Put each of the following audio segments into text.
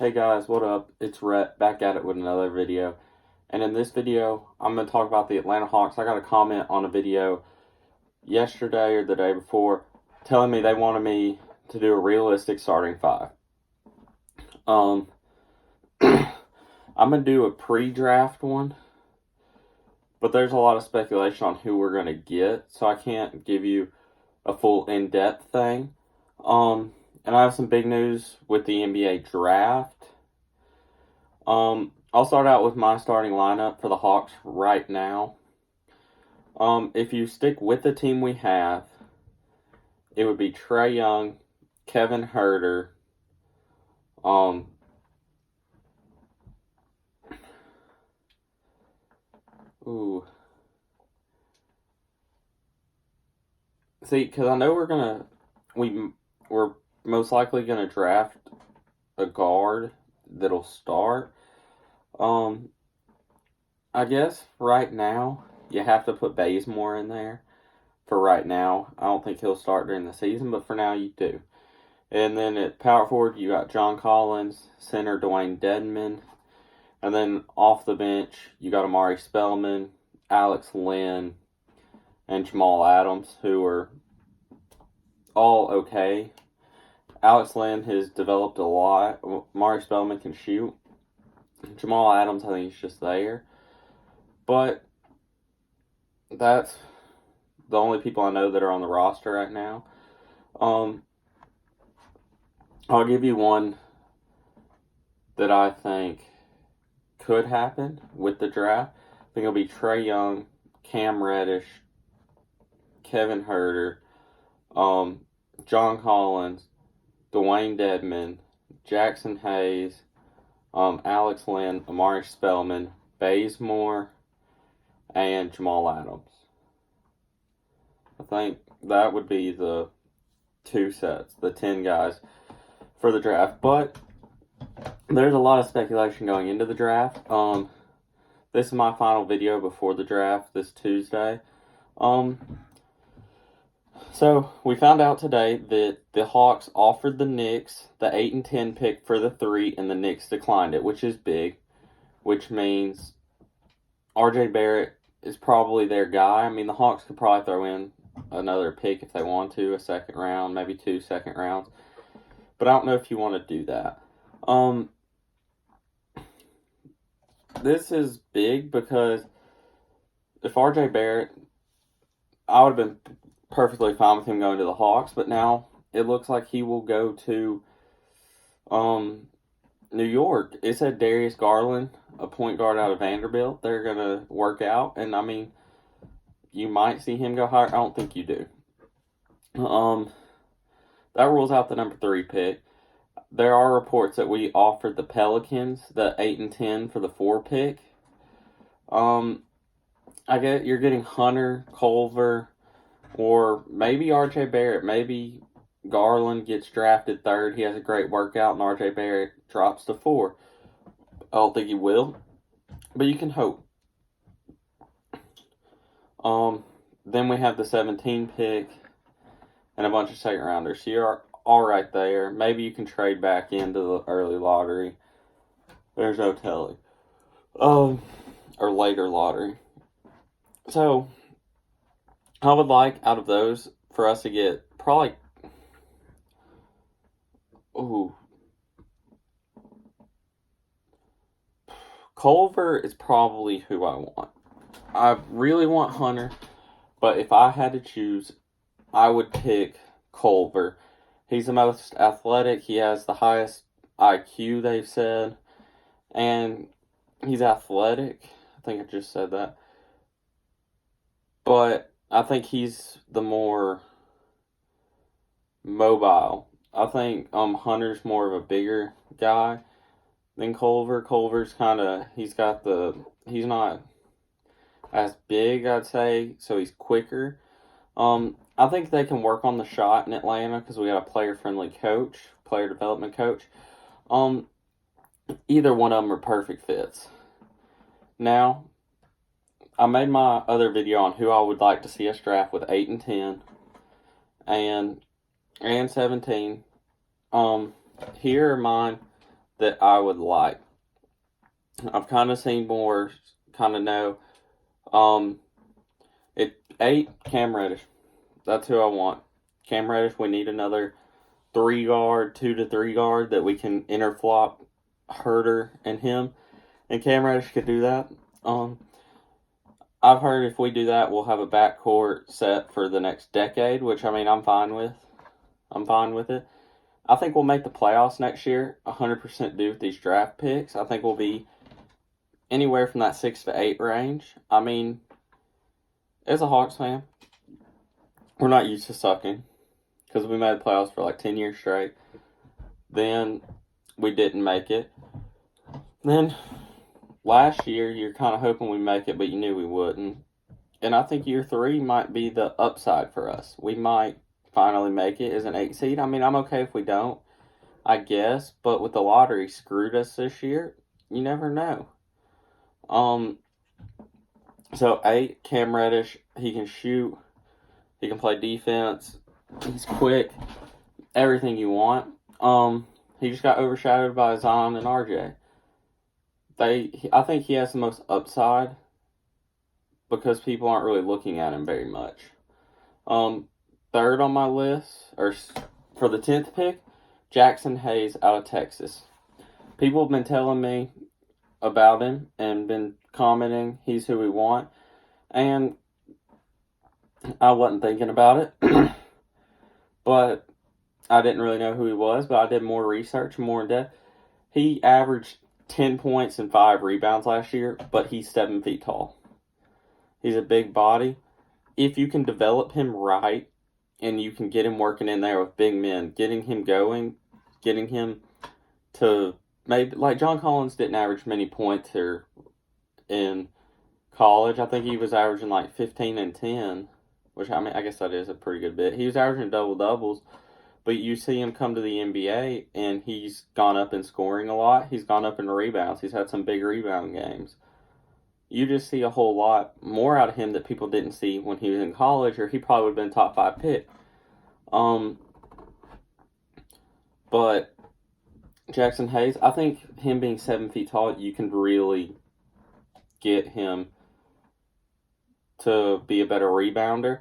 Hey guys, what up? It's Rhett back at it with another video. And in this video, I'm going to talk about the Atlanta Hawks. I got a comment on a video yesterday or the day before telling me they wanted me to do a realistic starting five. I'm going to do a pre-draft one, but there's a lot of speculation on who we're going to get, so I can't give you a full in-depth thing. And I have some big news with the NBA draft. I'll start out with my starting lineup for the Hawks right now. If you stick with the team we have, it would be Trae Young, Kevin Huerter, because I know we're most likely gonna draft a guard that'll start. I guess right now you have to put Bazemore in there for right now. I don't think he'll start during the season, but for now you do. And then at power forward you got John Collins, center Dwayne Dedmon, and then off the bench you got Omari Spellman, Alex Len, and Jamal Adams, who are all okay. Alex Len has developed a lot. Omari Spellman can shoot. Jamal Adams, I think he's just there. But that's the only people I know that are on the roster right now. I'll give you one that I think could happen with the draft. I think it'll be Trae Young, Cam Reddish, Kevin Huerter, John Collins, Dwayne Dedmon, Jackson Hayes, Alex Len, Omari Spellman, Bazemore, and Jamal Adams. I think that would be the two sets, the 10 guys for the draft. But there's a lot of speculation going into the draft. This is my final video before the draft this Tuesday. So we found out today that the Hawks offered the Knicks the 8 and 10 pick for the 3, and the Knicks declined it, which is big, which means R.J. Barrett is probably their guy. I mean, the Hawks could probably throw in another pick if they want to, a second round, maybe 2 second rounds, but I don't know if you want to do that. This is big because if R.J. Barrett, I would have been perfectly fine with him going to the Hawks, but now it looks like he will go to New York. It said Darius Garland, a point guard out of Vanderbilt, they're going to work out, and I mean, you might see him go higher. I don't think you do. That rules out the number 3 pick. There are reports that we offered the Pelicans the 8 and 10 for the 4 pick. I get you're getting Hunter, Culver, or maybe R.J. Barrett. Maybe Garland gets drafted 3rd. He has a great workout, and R.J. Barrett drops to 4. I don't think he will, but you can hope. Then we have the 17 pick and a bunch of second rounders. So you're all right there. Maybe you can trade back into the early lottery. There's no telling. Or later lottery. So I would like out of those for us to get probably Culver is probably who I want. I really want Hunter, but if I had to choose, I would pick Culver. He's the most athletic. He has the highest IQ, they've said, and he's athletic. I think I just said that. But I think he's the more mobile. I think Hunter's more of a bigger guy than Culver. Culver's he's not as big, I'd say, so he's quicker. I think they can work on the shot in Atlanta because we got a player-friendly coach, player development coach. Either one of them are perfect fits. Now, I made my other video on who I would like to see us draft with 8 and 10 and 17. Here are mine that I would like. I've kind of seen more, kind of know. 8, Cam Reddish. That's who I want. Cam Reddish, we need another 3 guard, 2 to 3 guard that we can interflop Herder and him. And Cam Reddish could do that. I've heard if we do that, we'll have a backcourt set for the next decade, which, I mean, I'm fine with. I'm fine with it. I think we'll make the playoffs next year, 100% due with these draft picks. I think we'll be anywhere from that 6 to 8 range. I mean, as a Hawks fan, we're not used to sucking because we made the playoffs for like 10 years straight. Then we didn't make it. Then last year, you're kind of hoping we make it, but you knew we wouldn't. And I think year 3 might be the upside for us. We might finally make it as an 8 seed. I mean, I'm okay if we don't, I guess. But with the lottery screwed us this year, you never know. So 8, Cam Reddish, he can shoot, he can play defense, he's quick, everything you want. He just got overshadowed by Zion and RJ. I think he has the most upside because people aren't really looking at him very much. Third on my list, or for the 10th pick, Jackson Hayes out of Texas. People have been telling me about him and been commenting he's who we want, and I wasn't thinking about it, but I didn't really know who he was, but I did more research, more in depth. He averaged 10 points and 5 rebounds last year, but he's 7 feet tall. He's a big body. If you can develop him right, and you can get him working in there with big men, getting him going, getting him to maybe, like John Collins didn't average many points here in college. I think he was averaging like 15 and 10, which, I mean, I guess that is a pretty good bit. He was averaging double-doubles, but you see him come to the NBA, and he's gone up in scoring a lot. He's gone up in rebounds. He's had some big rebound games. You just see a whole lot more out of him that people didn't see when he was in college, or he probably would have been top 5 pick. But Jackson Hayes, I think him being 7 feet tall, you can really get him to be a better rebounder.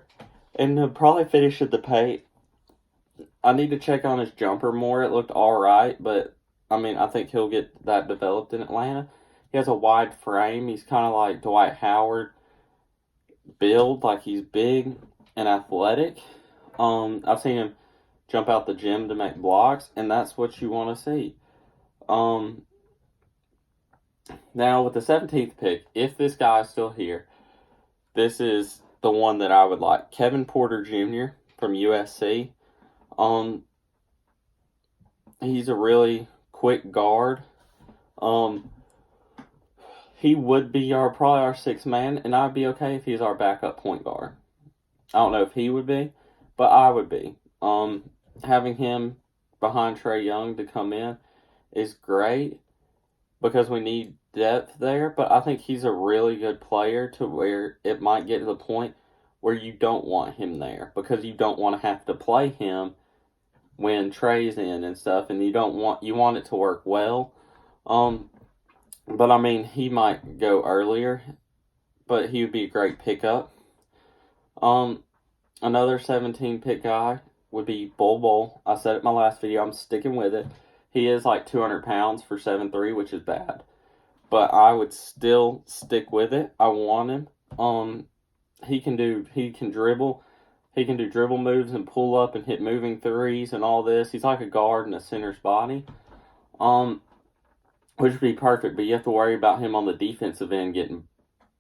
And he'll probably finish at the paint. I need to check on his jumper more. It looked alright, but I mean, I think he'll get that developed in Atlanta. He has a wide frame. He's kind of like Dwight Howard build, like he's big and athletic. I've seen him jump out the gym to make blocks, and that's what you want to see. Now, with the 17th pick, if this guy is still here, this is the one that I would like. Kevin Porter Jr. from USC. He's a really quick guard. He would be probably our 6th man, and I'd be okay if he's our backup point guard. I don't know if he would be, but I would be. Having him behind Trae Young to come in is great because we need depth there, but I think he's a really good player to where it might get to the point where you don't want him there because you don't want to have to play him when Trae's in and stuff, and you want it to work well. But I mean, he might go earlier, but he would be a great pickup. Another 17 pick guy would be Bol Bol. I said it in my last video. I'm sticking with it. He is like 200 pounds for 7'3", which is bad. But I would still stick with it. I want him. He can dribble. He can do dribble moves and pull up and hit moving threes and all this. He's like a guard in a center's body. Which would be perfect, but you have to worry about him on the defensive end getting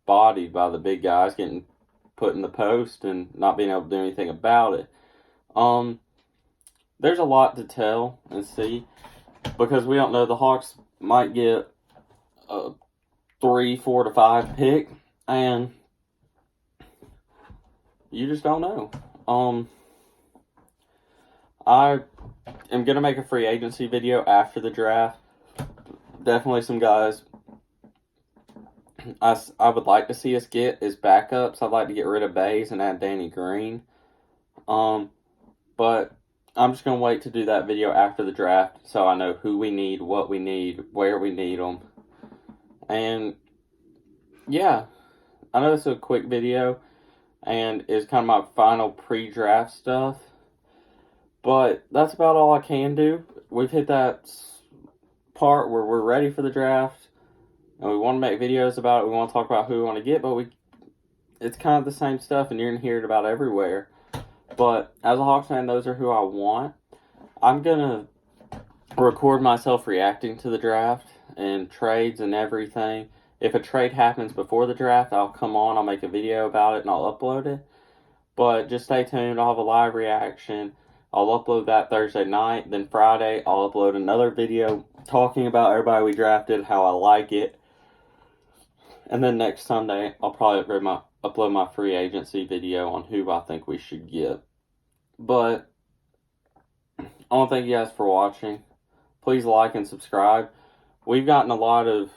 bodied by the big guys, getting put in the post and not being able to do anything about it. There's a lot to tell and see because we don't know. The Hawks might get a 3, 4 to 5 pick, and you just don't know. I am going to make a free agency video after the draft. Definitely some guys I would like to see us get as backups. I'd like to get rid of Bays and add Danny Green. But I'm just going to wait to do that video after the draft so I know who we need, what we need, where we need them. And yeah, I know it's a quick video and it's kind of my final pre-draft stuff. But that's about all I can do. We've hit that part where we're ready for the draft and we want to make videos about it. We want to talk about who we want to get, but it's kind of the same stuff and you're going to hear it about everywhere. But as a Hawks fan, those are who I want. I'm going to record myself reacting to the draft and trades and everything. If a trade happens before the draft, I'll come on, I'll make a video about it, and I'll upload it. But just stay tuned. I'll have a live reaction. I'll upload that Thursday night. Then Friday, I'll upload another video talking about everybody we drafted, how I like it. And then next Sunday, I'll probably upload my free agency video on who I think we should get. But I want to thank you guys for watching. Please like and subscribe. We've gotten a lot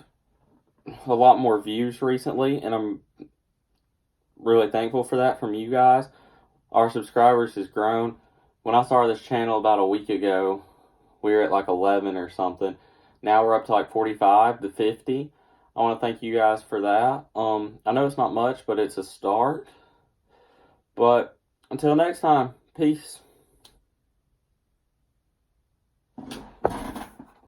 more views recently, and I'm really thankful for that from you guys. Our subscribers has grown. When I started this channel about a week ago, we were at like 11 or something. Now we're up to like 45 to 50. I want to thank you guys for that. I know it's not much, but it's a start. But until next time, peace.